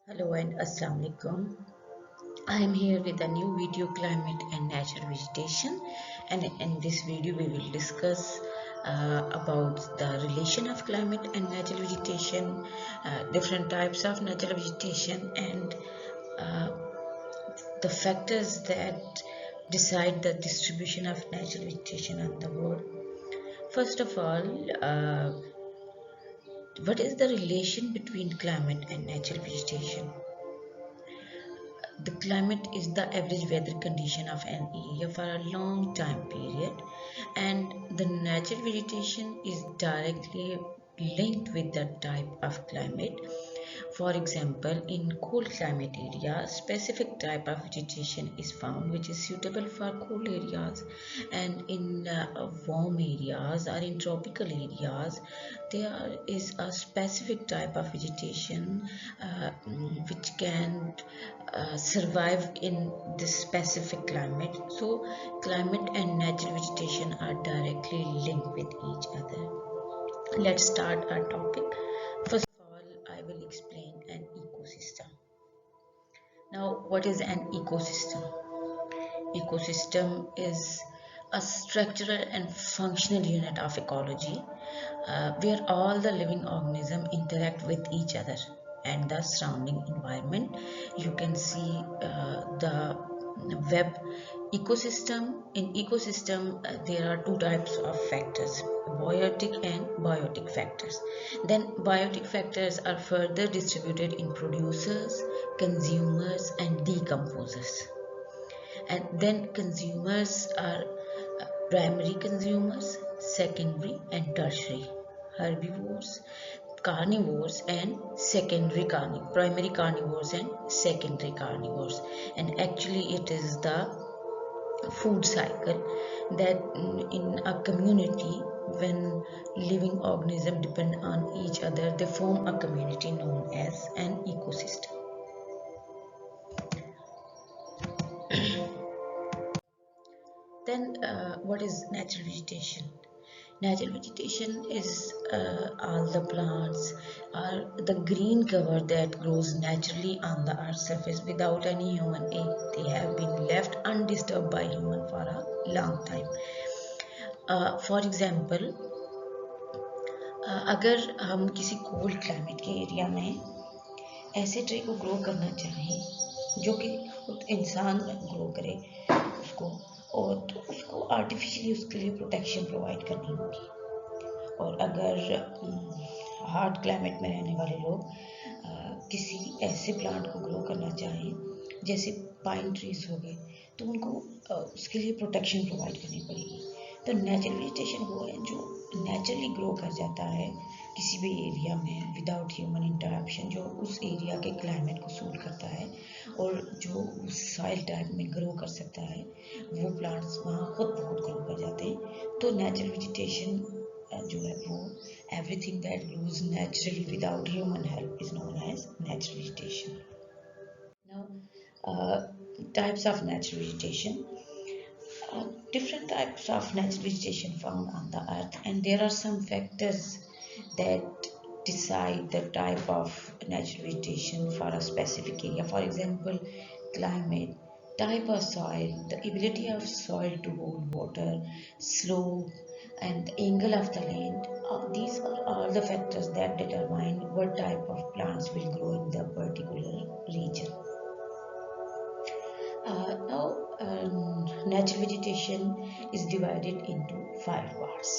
Hello and Assalamu alaikum. I am here with a new video, climate and natural vegetation, and in this video we will discuss about the relation of climate and natural vegetation, different types of natural vegetation, and uh, the factors that decide the distribution of natural vegetation on the world. First of all, what is the relation between climate and natural vegetation? The climate is the average weather condition of an area for a long time period, and the natural vegetation is directly linked with the type of climate. For example, in cold climate area, specific type of vegetation is found which is suitable for cold areas, and in warm areas or in tropical areas, there is a specific type of vegetation which can survive in this specific climate. So, climate and natural vegetation are directly linked with each other. Let's start our topic. First of all, I will explain an ecosystem. Now, what is an ecosystem? Ecosystem is a structural and functional unit of ecology where all the living organisms interact with each other and the surrounding environment. You can see the web ecosystem. In ecosystem, there are two types of factors: biotic and biotic factors. Then biotic factors are further distributed in producers, consumers, and decomposers. And then consumers are primary consumers, secondary and tertiary, herbivores, carnivores and secondary carnivores, primary carnivores and secondary carnivores. And actually it is the food cycle that in a community, when living organisms depend on each other, they form a community known as an ecosystem. Then what is natural vegetation? Natural vegetation is all the plants or the green cover that grows naturally on the earth's surface without any human aid. They have been left undisturbed by human for a long time. For example, अगर हम किसी cold climate के area में ऐसे tree को grow करना चाहें जो कि खुद इंसान ग्रो करे उसको, और तो उसको आर्टिफिशियली उसके लिए प्रोटेक्शन प्रोवाइड करनी होगी। और अगर हार्ड क्लाइमेट में रहने वाले लोग किसी ऐसे प्लांट को ग्रो करना चाहें जैसे पाइन ट्रीज हो गए, तो उनको उसके लिए प्रोटेक्शन प्रोवाइड करनी पड़ेगी। तो नेचुरल वेजिटेशन वो है जो नेचुरली ग्रो कर जाता है किसी भी एरिया में विदाउट ह्यूमन इंटरप्शन, जो उस एरिया के क्लाइमेट को सूट करता है और जो उस सॉइल टाइप में ग्रो कर सकता है, वो प्लांट्स वहाँ खुद बहुत ग्रो कर जाते हैं। तो नेचुरल वेजिटेशन जो है वो everything that grows naturally without human help is known as natural vegetation. Now, types of natural vegetation. Different types of natural vegetation found on the earth, and there are some factors that decide the type of natural vegetation for a specific area. For example, climate, type of soil, the ability of soil to hold water, slope, and the angle of the land. These are all the factors that determine what type of plants will grow in the particular region. Natural vegetation is divided into 5 parts.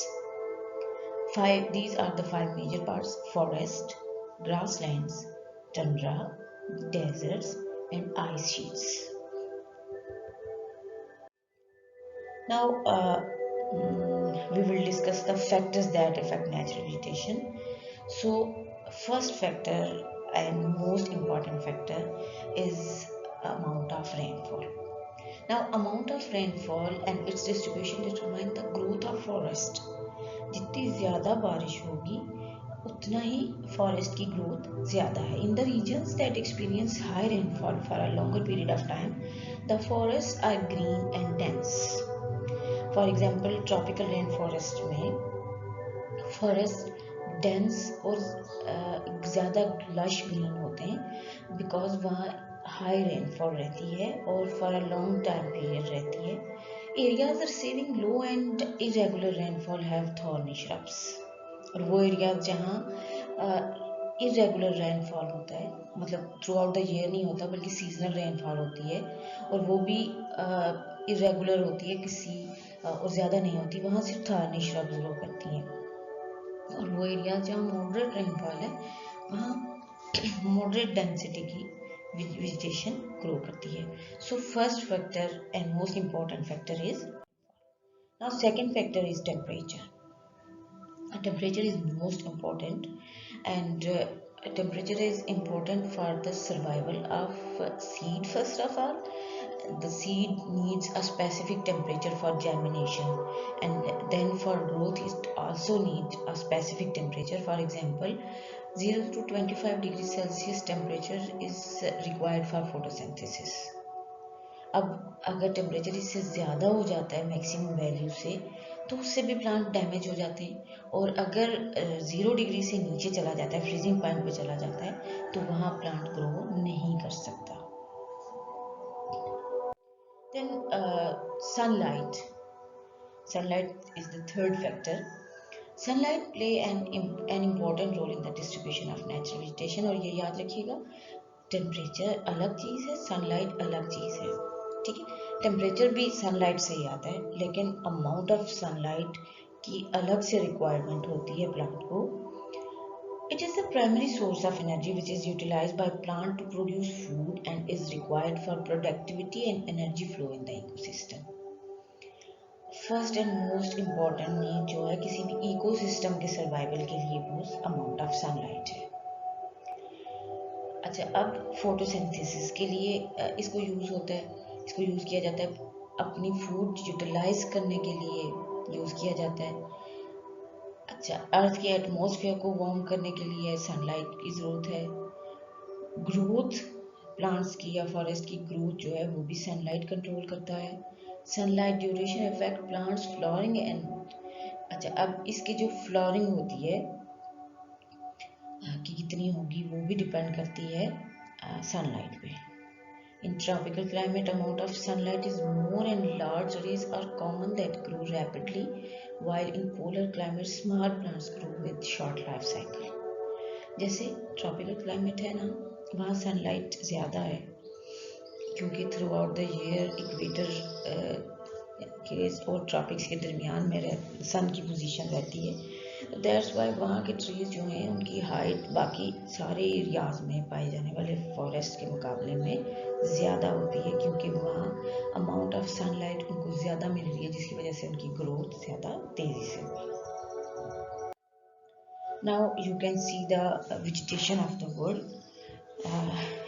These are the 5 major parts: forest, grasslands, tundra, deserts, and ice sheets. Now, we will discuss the factors that affect natural vegetation. So, first factor and most important factor is amount of rainfall. Now, amount of rainfall and its distribution determine the growth of forest. जितनी ज़्यादा बारिश होगी उतना ही forest की growth ज़्यादा है। In the regions that experience high rainfall for a longer period of time, the forest are green and dense. For example, tropical rain forest में forest dense और ज़्यादा लश ग्रीन होते हैं, बिकॉज वहाँ high rainfall रहती है और for a long time period रहती है. Areas receiving low and irregular rainfall have thorny shrubs. और वो एरियाज जहाँ इरेगुलर रेनफॉल होता है, मतलब थ्रू आउट द ईयर नहीं होता बल्कि सीजनल रेनफॉल होती है, और वो भी इरेगुलर होती है, किसी और ज़्यादा नहीं होती, वहाँ सिर्फ थॉर्नी श्रब्स ग्रो करती हैं. और वो एरिया जहाँ मॉडरेट रेनफॉल है, वहाँ मॉडरेट डेंसिटी की वेजिटेशन ग्रो करती है. So first factor and most important factor is. Now second factor is temperature. Temperature is most important, and temperature is important for the survival of seed. First of all, the seed needs a specific temperature for germination, and then for growth it also needs a specific temperature. For example, 0 to 25 degrees Celsius temperature is required for photosynthesis. अब अगर temperature इससे ज़्यादा हो जाता है maximum value से, तो उससे भी प्लांट डैमेज हो जाते हैं. और अगर 0 डिग्री से नीचे चला जाता है, फ्रीजिंग पॉइंट पे चला जाता है, तो वहाँ प्लांट ग्रो नहीं कर सकता. Then sunlight. Sunlight is the third factor. Sunlight play an important role in the distribution of natural vegetation. और ये याद रखिएगा, टेम्परेचर अलग चीज़ है, सनलाइट अलग चीज़ है. ठीक है, टेम्परेचर भी सनलाइट से ही आता है, लेकिन अमाउंट ऑफ सनलाइट की अलग से रिक्वायरमेंट होती है प्लांट को. It is the primary source of energy which is utilized by plant to produce food and is required for productivity and energy flow in the ecosystem. First and most important need जो है किसी भी ecosystem के survival के लिए, वो amount of sunlight है. अच्छा, अब फोटोसिंथेसिस के लिए इसको यूज़ होता है, इसको यूज़ किया जाता है, अपनी फूड यूटिलाइज करने के लिए यूज़ किया जाता है. अच्छा, अर्थ के एटमॉस्फेयर को वार्म करने के लिए सनलाइट की ज़रूरत है. ग्रोथ प्लांट्स की या फॉरेस्ट की ग्रोथ जो है वो भी सनलाइट कंट्रोल करता है. Sunlight duration effect plants flowering and. अच्छा, अब इसकी जो फ्लावरिंग होती है कि कितनी होगी, वो भी डिपेंड करती है सनलाइट पे. In tropical climate amount of sunlight is more and large rays are common that grow rapidly, while in polar climate small plants grow with short life cycle. जैसे ट्रॉपिकल क्लाइमेट है ना, वहाँ sunlight ज़्यादा है, क्योंकि through out the year equator के और tropics के दरमियान में सन की पोजीशन रहती है. दैट्स वाई वहाँ के ट्रीज जो हैं उनकी हाइट बाकी सारे एरियाज में पाए जाने वाले फॉरेस्ट के मुकाबले में ज़्यादा होती है, क्योंकि वहाँ अमाउंट ऑफ सनलाइट उनको ज़्यादा मिल रही है, जिसकी वजह से उनकी ग्रोथ ज़्यादा तेज़ी से होगी. Now you can see the vegetation of the world.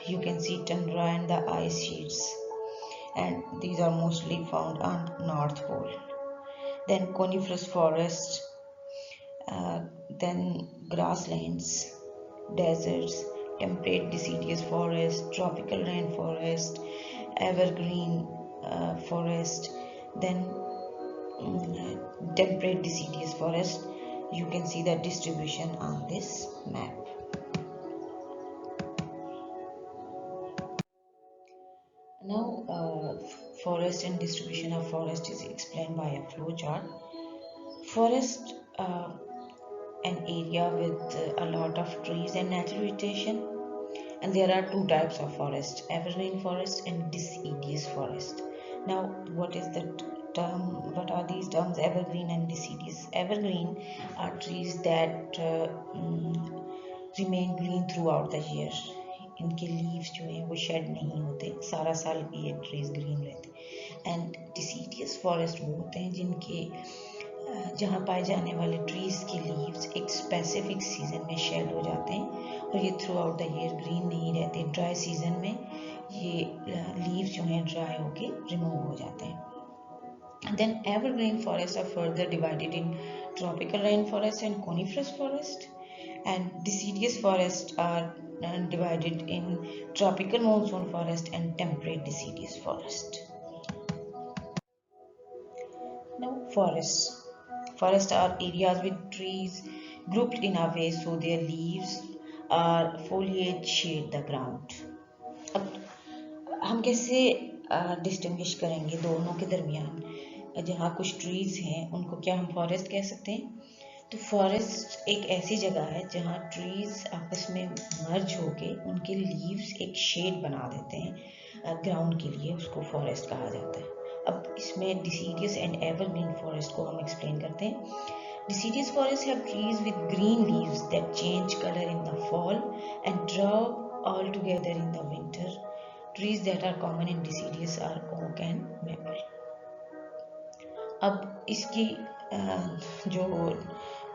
You can see tundra and the ice sheets, and these are mostly found on North Pole. Then coniferous forests, then grasslands, deserts, temperate deciduous forest, tropical rainforest, evergreen forest, then temperate deciduous forest. You can see the distribution on this map. Now, forest and distribution of forest is explained by a flow chart. Forest, an area with a lot of trees and natural vegetation, and there are two types of forest: evergreen forest and deciduous forest. Now, what is the term? What are these terms, evergreen and deciduous? Evergreen are trees that remain green throughout the year. इनके leaves जो हैं वो shade नहीं होते, सारा साल ये trees green रहते. एंड डिसीडियस फॉरेस्ट वो होते हैं जिनके जहाँ पाए जाने वाले ट्रीज के लीव्स एक स्पेसिफिक सीजन में शेड हो जाते हैं और ये through out the year green नहीं रहते. ड्राई सीजन में ये लीव्स जो हैं ड्राई होके रिमूव हो जाते हैं. Then evergreen forests are further divided in tropical rainforest and coniferous forest, and deciduous forests are divided in tropical monsoon forest and temperate deciduous forest. Now, forests are areas with trees grouped in a way so their leaves or foliage shade the ground. अब हम कैसे distinguish करेंगे दोनों के दरमियान? जहाँ कुछ trees हैं उनको क्या हम फॉरेस्ट कह सकते हैं? तो फॉरेस्ट एक ऐसी जगह है जहाँ ट्रीज आपस में मर्ज होके उनके लीव्स एक शेड बना देते हैं ग्राउंड के लिए, उसको फॉरेस्ट कहा जाता है। अब इसमें डिसीडियस एंड एवरग्रीन फॉरेस्ट को हम एक्सप्लेन करते हैं। Deciduous forests have trees with green leaves that change color in the fall and drop all together in the winter. Trees that are common in deciduous are oak and maple. अब इसकी जो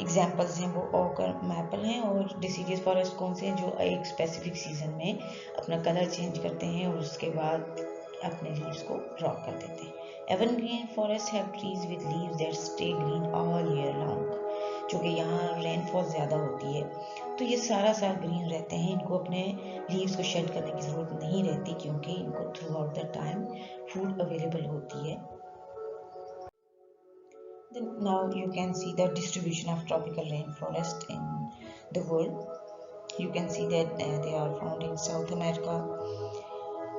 examples हैं वो okay और maple हैं, और deciduous forest कौन से हैं? जो एक स्पेसिफिक सीजन में अपना कलर चेंज करते हैं और उसके बाद अपने लीव्स को ड्रॉप कर देते हैं। Evergreen forest have trees with leaves that stay green all year long, क्योंकि यहाँ रेनफॉल ज़्यादा होती है तो ये सारा साल ग्रीन रहते हैं, इनको अपने लीव्स को शेड करने की ज़रूरत नहीं रहती क्योंकि इनको through out the time food available होती है। Then now you can see the distribution of tropical rainforest in the world. You can see that they are found in South America,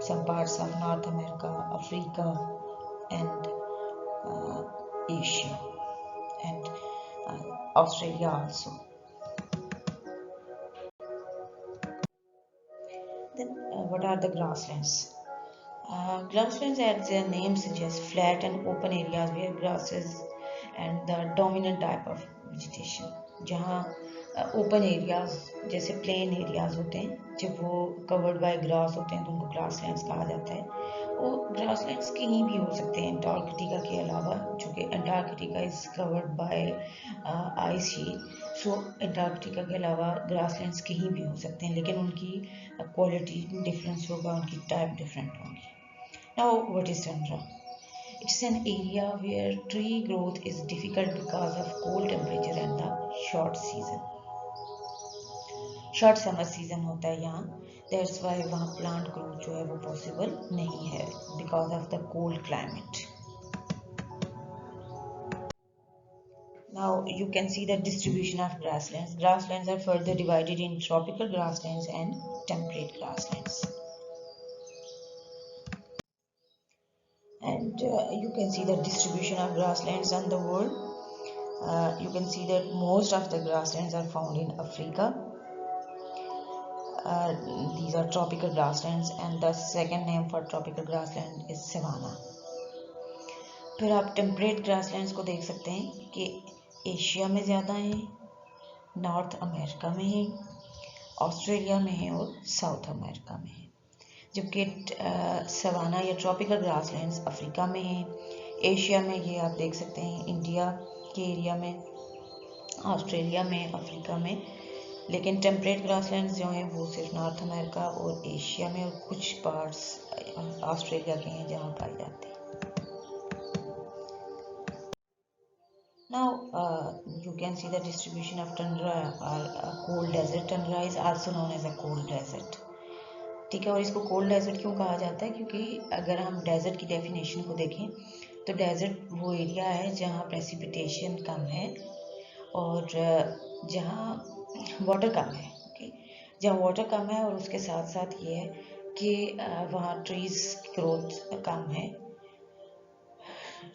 some parts of North America, Africa, and Asia, and Australia also. Then what are the grasslands? Grasslands, as their name suggests, flat and open areas where grasses and the dominant type of vegetation. जहाँ open areas जैसे plain areas होते हैं, जब वो covered by grass होते हैं तो उनको ग्रासलैंड्स कहा जाता है। वो ग्रासलैंड्स कहीं भी हो सकते हैं अंटार्कटिका के अलावा, चूँकि Antarctica is covered by ice sheet, so Antarctica के अलावा ग्रासलैंड्स कहीं भी हो सकते हैं, लेकिन उनकी क्वालिटी डिफरेंस होगा, उनकी टाइप डिफरेंट होंगी। Now, what is tundra? It's an area where tree growth is difficult because of cold temperature and the short season. Short summer season होता है यहाँ, that's why वहाँ plant growth जो है वो possible नहीं है because of the cold climate. Now you can see the distribution of grasslands. Grasslands are further divided in tropical grasslands and temperate grasslands. And you can see the distribution of grasslands on the world. You can see that most of the grasslands are found in Africa. These are tropical grasslands, and the second name for tropical grassland is savanna. फिर आप temperate grasslands को देख सकते हैं कि Asia में ज़्यादा हैं, नॉर्थ अमेरिका में हैं, ऑस्ट्रेलिया में हैं और साउथ अमेरिका में हैं। जबकि सवाना या ट्रॉपिकल ग्रासलैंड्स अफ्रीका में हैं, एशिया में ये आप देख सकते हैं इंडिया के एरिया में, ऑस्ट्रेलिया में, अफ्रीका में। लेकिन टेम्परेट ग्रासलैंड्स जो हैं वो सिर्फ नॉर्थ अमेरिका और एशिया में और कुछ पार्ट्स ऑस्ट्रेलिया के हैं जहाँ पाए जाते हैं। Now you can see the distribution of tundra or cold desert. Tundra is also known as a cold desert. ठीक है, और इसको कोल्ड डेजर्ट क्यों कहा जाता है? क्योंकि अगर हम डेजर्ट की डेफिनेशन को देखें तो डेजर्ट वो एरिया है जहाँ प्रेसिपिटेशन कम है और जहाँ वाटर कम है। ओके, जहाँ वाटर कम है और उसके साथ साथ ये है कि वहाँ ट्रीज ग्रोथ कम है,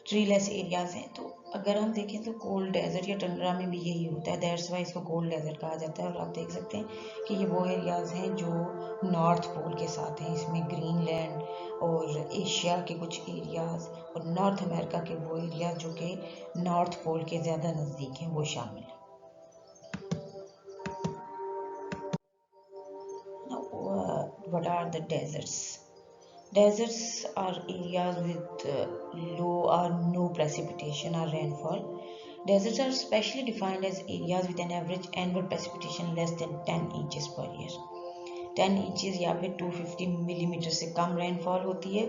ट्रीलेस एरियाज हैं। तो अगर हम देखें तो कोल्ड डेजर्ट या टंड्रा में भी यही होता है, दैट्स वाई इसको कोल्ड डेजर्ट कहा जाता है। और आप देख सकते हैं कि ये वो एरियाज हैं जो नॉर्थ पोल के साथ हैं, इसमें ग्रीनलैंड और एशिया के कुछ एरियाज और नॉर्थ अमेरिका के वो एरियाज जो कि नॉर्थ पोल के ज़्यादा नज़दीक हैं वो शामिल हैं। What are the deserts? Deserts are areas with low or no precipitation or rainfall. Deserts are specially defined as areas with an average annual precipitation less than 10 inches per year. 10 inches या फिर 250 millimetre से कम rainfall होती है,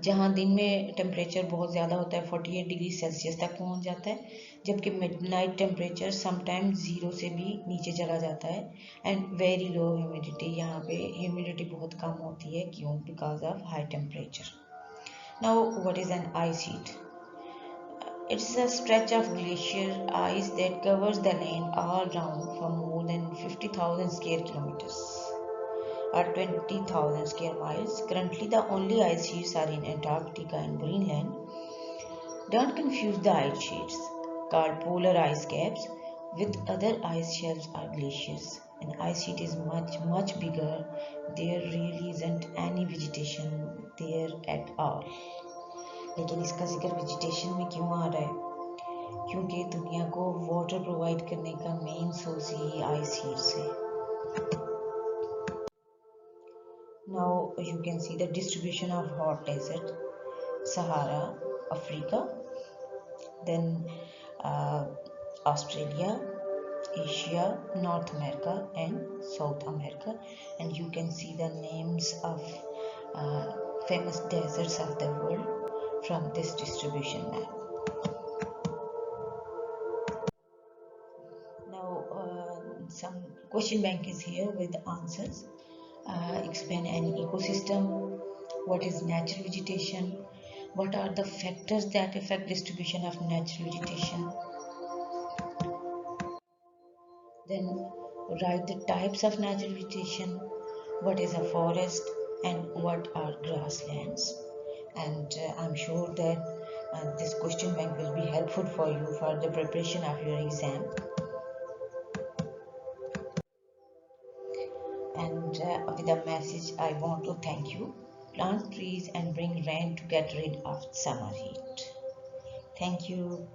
जहाँ दिन में temperature बहुत ज़्यादा होता है, 48 डिग्री सेल्सियस तक पहुँच जाता है, जबकि मिडनाइट टेम्परेचर समटाइम्स 0 से भी नीचे चला जाता है। एंड वेरी लो ह्यूमिडिटी, यहाँ पे ह्यूमिडिटी बहुत कम होती है, क्यों? Because of high temperature. Now what is an ice sheet? It's a stretch of glacier ice that covers the land all round for more than 50,000 square kilometers or 20,000 square miles. Currently, the only ice sheets are in Antarctica and Greenland. Don't confuse the ice sheets, called polar ice caps, with other ice shelves or glaciers. An ice sheet is much bigger. There really isn't any vegetation there at all. लेकिन इसका जिक्र vegetation में क्यों आ रहा है? क्योंकि दुनिया को वाटर प्रोवाइड करने का मेन सोर्स ही आइस शीट्स है. Now you can see the distribution of hot desert: Sahara, Africa, then Australia, Asia, North America and South America, and you can see the names of famous deserts of the world from this distribution map. Now some question bank is here with answers. Explain an ecosystem. What is natural vegetation? What are the factors that affect distribution of natural vegetation? Then write the types of natural vegetation. What is a forest and what are grasslands? And I'm sure that this question bank will be helpful for you for the preparation of your exam. And with a message, I want to thank you. Plant trees and bring rain to get rid of summer heat. Thank you.